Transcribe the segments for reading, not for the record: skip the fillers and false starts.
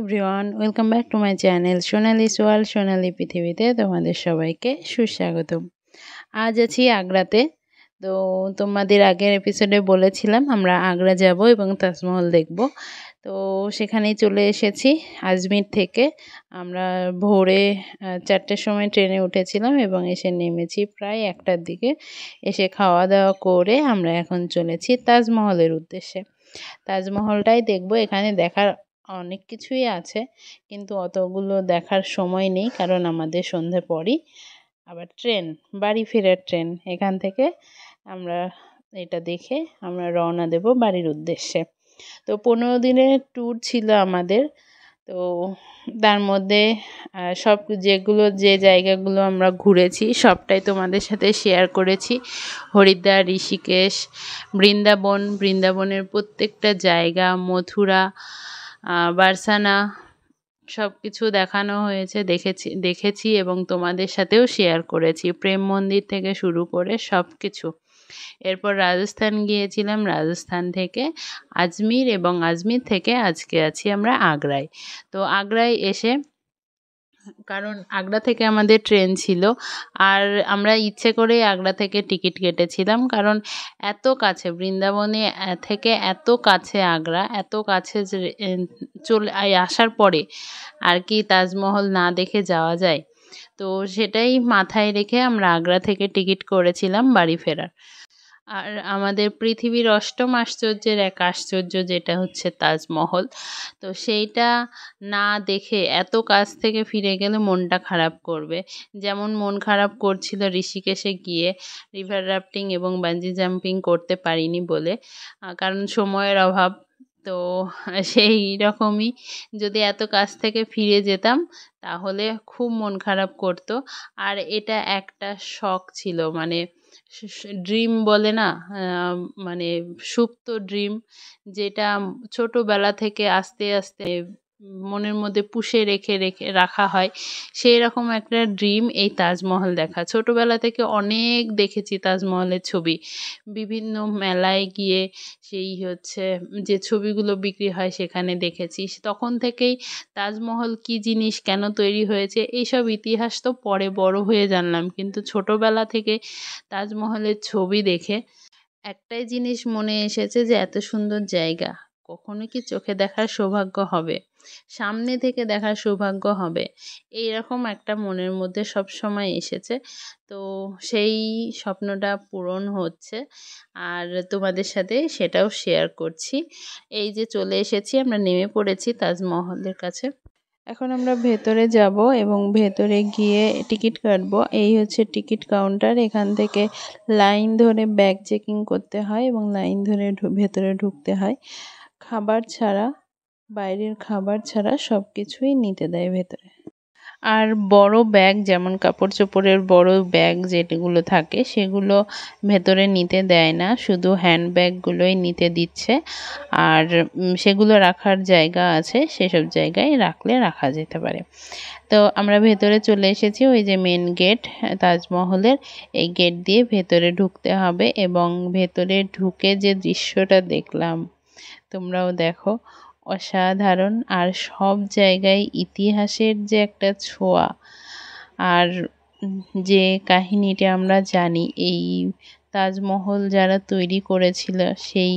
Everyone, welcome back to my channel Sonali's world. Sonali পৃথিবীতে তোমাদের সবাইকে সুস্বাগতম। আজ আছি আগ্রাতে। তো তোমাদের আগের এপিসোডে বলেছিলাম আমরা আগ্রা যাব এবং তাজমহল দেখব। তো সেখানেই চলে এসেছি আজমির থেকে। আমরা ভোরে 4টের সময় ট্রেনে উঠেছিলাম এবং এসে নেমেছি প্রায় 1টার দিকে। এসে খাওয়া দাওয়া করে আমরা এখন চলেছি তাজমহলের উদ্দেশ্যে। তাজমহলটাই দেখব। এখানে দেখার অনেক কিছুই আছে, কিন্তু অতগুলো দেখার সময় নেই, কারণ আমাদের সন্ধে পরই আবার ট্রেন, বাড়ি ফেরার ট্রেন। এখান থেকে আমরা এটা দেখে আমরা রওনা দেব বাড়ির উদ্দেশ্যে। তো 15 দিনের ট্যুর ছিল আমাদের। তো তার মধ্যে সব যে জায়গাগুলো আমরা ঘুরেছি সবটাই তোমাদের সাথে শেয়ার করেছি। হরিদ্বার, ঋষিকেশ, বৃন্দাবনের প্রত্যেকটা জায়গা, মথুরা, বারসানা, সব কিছু দেখানো হয়েছে, দেখেছি এবং তোমাদের সাথেও শেয়ার করেছি। প্রেম মন্দির থেকে শুরু করে সব কিছু। এরপর রাজস্থান গিয়েছিলাম, রাজস্থান থেকে আজমির, এবং আজমির থেকে আজকে আছি আমরা আগ্রায়। তো আগ্রায় এসে, কারণ আগ্রা থেকে আমাদের ট্রেন ছিল, আর আমরা ইচ্ছে করে আগ্রা থেকে টিকিট কেটেছিলাম, কারণ এত কাছে বৃন্দাবনে থেকে, এত কাছে আগ্রা, এত কাছে যে চলে আসার পরে আর কি তাজমহল না দেখে যাওয়া যায়। তো সেটাই মাথায় রেখে আমরা আগ্রা থেকে টিকিট করেছিলাম বাড়ি ফেরার। আর আমাদের পৃথিবীর অষ্টম আশ্চর্যের এক আশ্চর্য, যেটা হচ্ছে তাজমহল, তো সেইটা না দেখে এত কাছ থেকে ফিরে গেলে মনটা খারাপ করবে। যেমন মন খারাপ করছিল ঋষিকেশে গিয়ে রিভার রাফটিং এবং বাঞ্জি জাম্পিং করতে পারিনি বলে, কারণ সময়ের অভাব। তো সেই রকমই যদি এত কাছ থেকে ফিরে যেতাম তাহলে খুব মন খারাপ করতো। আর এটা একটা শখ ছিল, মানে ড্রিম বলে না, মানে সুপ্ত ড্রিম, যেটা ছোটবেলা থেকে আস্তে আস্তে মনের মধ্যে পুষে রেখে রাখা হয়। সেই রকম একটা ড্রিম এই তাজমহল দেখা। ছোটবেলা থেকে অনেক দেখেছি তাজমহলের ছবি, বিভিন্ন মেলায় গিয়ে সেই হচ্ছে যে ছবিগুলো বিক্রি হয় সেখানে দেখেছি। তখন থেকেই তাজমহল কী জিনিস, কেন তৈরি হয়েছে, এইসব ইতিহাস তো পরে বড় হয়ে জানলাম, কিন্তু ছোটবেলা থেকে তাজমহলের ছবি দেখে একটাই জিনিস মনে এসেছে যে এত সুন্দর জায়গা কখনো কি চোখে দেখার সৌভাগ্য হবে, সামনে থেকে দেখার সৌভাগ্য হবে, এইরকম একটা মনের মধ্যে সব সময় এসেছে। তো সেই স্বপ্নটা পূরণ হচ্ছে, আর তোমাদের সাথে সেটাও শেয়ার করছি। এই যে চলে এসেছি, আমরা নেমে পড়েছি তাজমহলের কাছে। এখন আমরা ভেতরে যাব এবং ভেতরে গিয়ে টিকিট কাটবো। এই হচ্ছে টিকিট কাউন্টার। এখান থেকে লাইন ধরে ব্যাগ চেকিং করতে হয় এবং লাইন ধরে ভেতরে ঢুকতে হয়। বাইরের খাবার ছাড়া সব কিছুই নিতে দেয় ভেতরে। আর বড় ব্যাগ, যেমন কাপড় চোপড়ের বড় ব্যাগ যেগুলো থাকে সেগুলো ভেতরে নিতে দেয় না, শুধু হ্যান্ড ব্যাগগুলোই নিতে দিচ্ছে। আর সেগুলো রাখার জায়গা আছে, সেসব জায়গায় রাখা যেতে পারে। তো আমরা ভেতরে চলে এসেছি। ওই যে মেন গেট তাজমহলের, এই গেট দিয়ে ভেতরে ঢুকতে হবে, এবং ভেতরে ঢুকে যে দৃশ্যটা দেখলাম তোমরাও দেখো, অসাধারণ। আর সব জায়গায় ইতিহাসের যে একটা ছোঁয়া, আর যে কাহিনীটা আমরা জানি, এই তাজমহল যারা তৈরি করেছিল সেই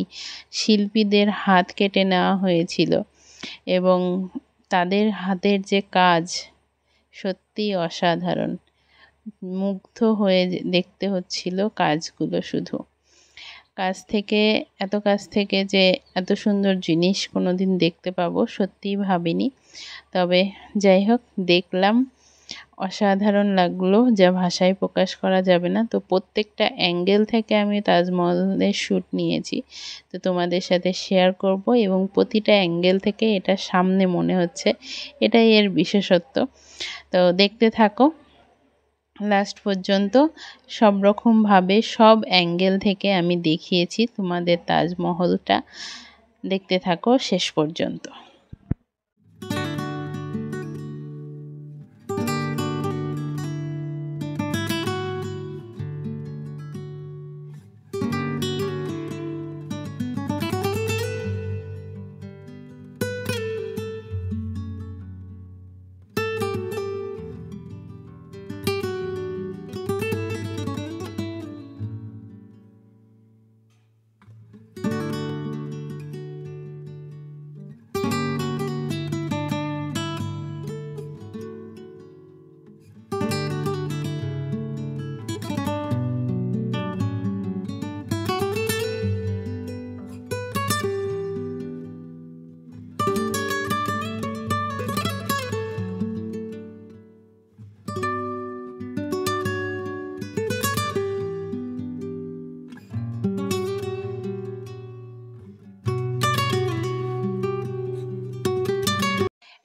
শিল্পীদের হাত কেটে নেওয়া হয়েছিল, এবং তাদের হাতের যে কাজ সত্যিই অসাধারণ। মুগ্ধ হয়ে দেখতে হচ্ছিল কাজগুলো। শুধু এত কাছ থেকে যে এত সুন্দর জিনিস কোনোদিন দেখতে পাবো সত্যিই ভাবিনি। তবে যাই হোক, দেখলাম, অসাধারণ লাগলো, যা ভাষায় প্রকাশ করা যাবে না। তো প্রত্যেকটা অ্যাঙ্গেল থেকে আমি তাজমহলের শ্যুট নিয়েছি, তো তোমাদের সাথে শেয়ার করব, এবং প্রতিটা অ্যাঙ্গেল থেকে এটা সামনে মনে হচ্ছে, এটাই এর বিশেষত্ব। তো দেখতে থাকো লাস্ট পর্যন্ত। সব রকমভাবে সব অ্যাঙ্গেল থেকে আমি দেখিয়েছি তোমাদের তাজমহলটা। দেখতে থাকো শেষ পর্যন্ত।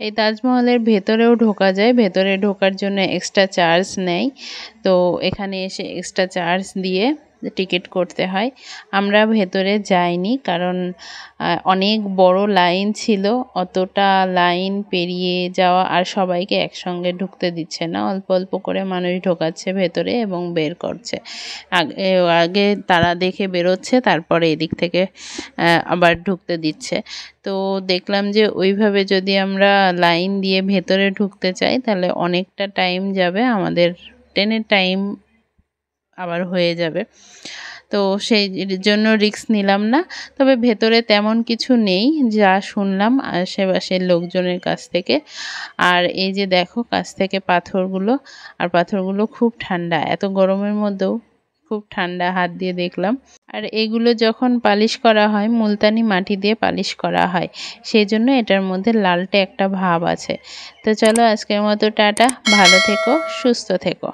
এই তাজমহলের ভেতরেও ঢোকা যায়, ভেতরে ঢোকার জন্য এক্সট্রা চার্জ নেয়। তো এখানে এসে এক্সট্রা চার্জ দিয়ে টিকিট করতে হয়। আমরা ভেতরে যাইনি, কারণ অনেক বড় লাইন ছিল, অতটা লাইন পেরিয়ে যাওয়া আর সবাইকে একসঙ্গে ঢুকতে দিচ্ছে না, অল্প অল্প করে মানুষ ঢোকাচ্ছে ভেতরে এবং বের করছে। আগে তারা দেখে বেরোচ্ছে, তারপরে এদিক থেকে আবার ঢুকতে দিচ্ছে। তো দেখলাম যে ওইভাবে যদি আমরা লাইন দিয়ে ভেতরে ঢুকতে চাই তাহলে অনেকটা টাইম যাবে, আমাদের ট্রেনের টাইম আবার হয়ে যাবে। তো সেই জন্য রিস্ক নিলাম না। তবে ভেতরে তেমন কিছু নেই, যা শুনলাম আশেপাশের লোকজনের কাছ থেকে। আর এই যে দেখো কাছ থেকে পাথরগুলো, আর পাথরগুলো খুব ঠান্ডা, এত গরমের মধ্যেও খুব ঠান্ডা, হাত দিয়ে দেখলাম। আর এগুলো যখন পালিশ করা হয় মুলতানি মাটি দিয়ে পালিশ করা হয়, সেই জন্য এটার মধ্যে লালটে একটা ভাব আছে। তো চলো আজকের মতো টাটা, ভালো থেকো, সুস্থ থেকো।